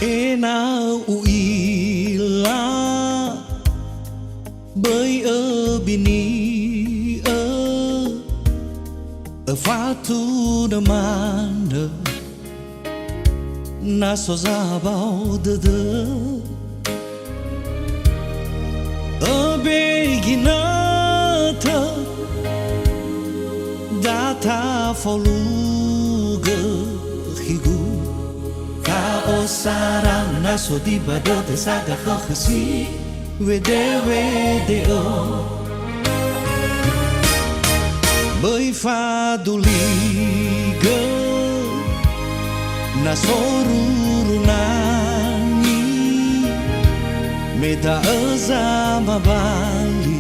Ena uila bởi ở bini ở phá tu đa man na so ra bao đơ đơ ở begina thơ đã tha phô lu gơ higu ka o sarang na so di bado te saga kho khasi we de o bởi pha du li gơ na soruru nani meda za mabali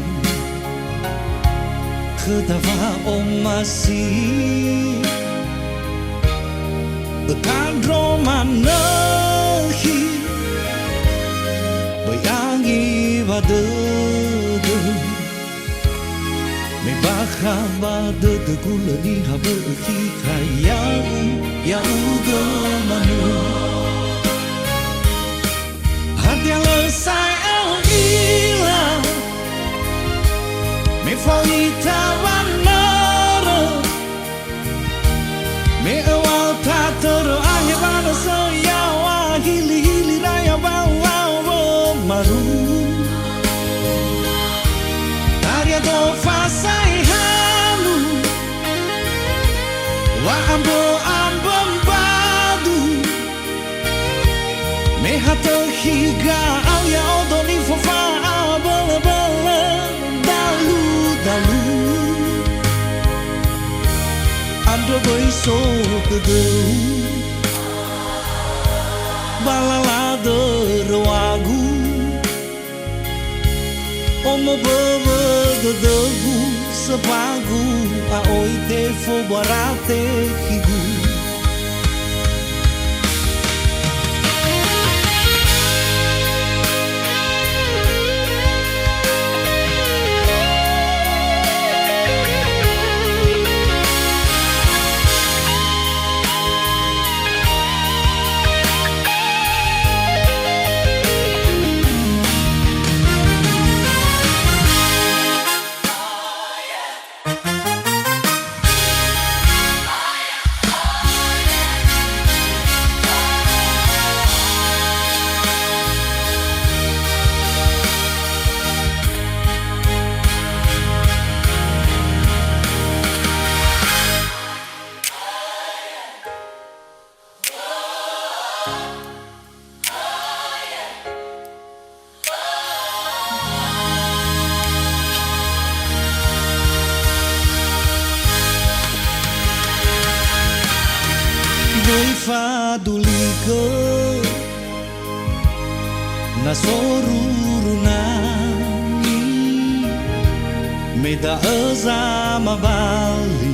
khadava omasi kadro manahi bayangi vade me baha vade de gulani habe ki kaya go manu hati lesai el ila me foita vanara me awal tatar ahibana saya wa hili raya bawa maru taria do fasai halu wa ambo me hata higa au ya odoni fofa bala bala dalu ando boy so kudu bala la de roagu omo baba de gu sepagu a oite fo barate higu với pha du li gơ na soruru nani meda za mabali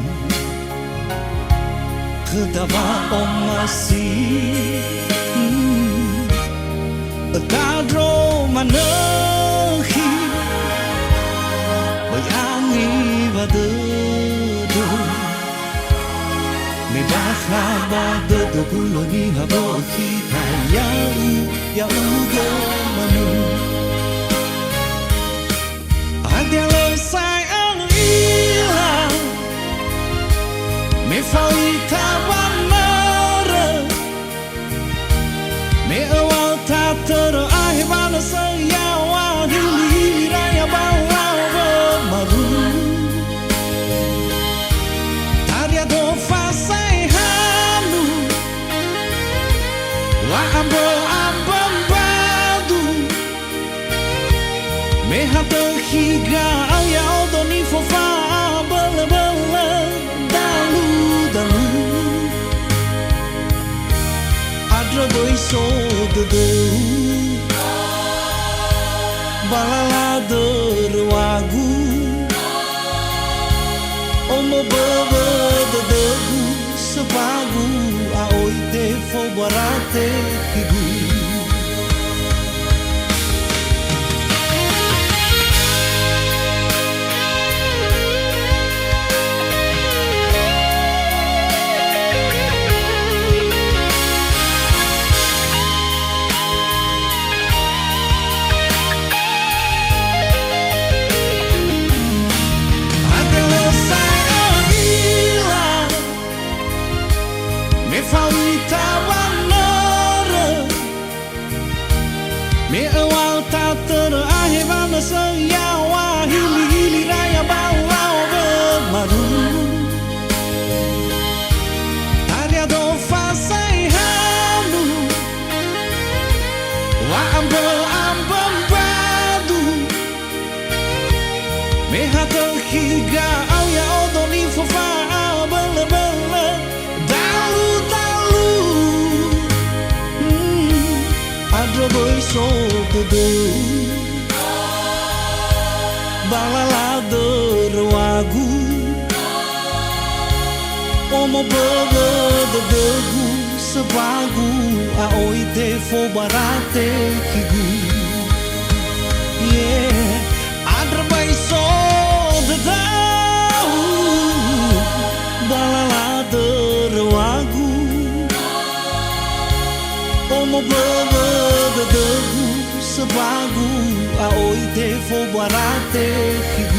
khadava omasi kadro manahi bayangi vade me baja vade de guloni habo ki ya go manu adela sai an ila me faita vanara me awal tatar ahibana saya wa hili raya bawa maru taria do fasai halu wa ambo badu me hata higa ya odoni fofa bala bala dalu adra doi so de balala de wagu omo baba de gu sepagu a oite fo barate higu Omo bebe de degu sebagu aoi te fo barate kigu. Yeah, adra bai so de dau balala de rewagu. Omo bebe de degu sebagu aoi te fo barate kigu.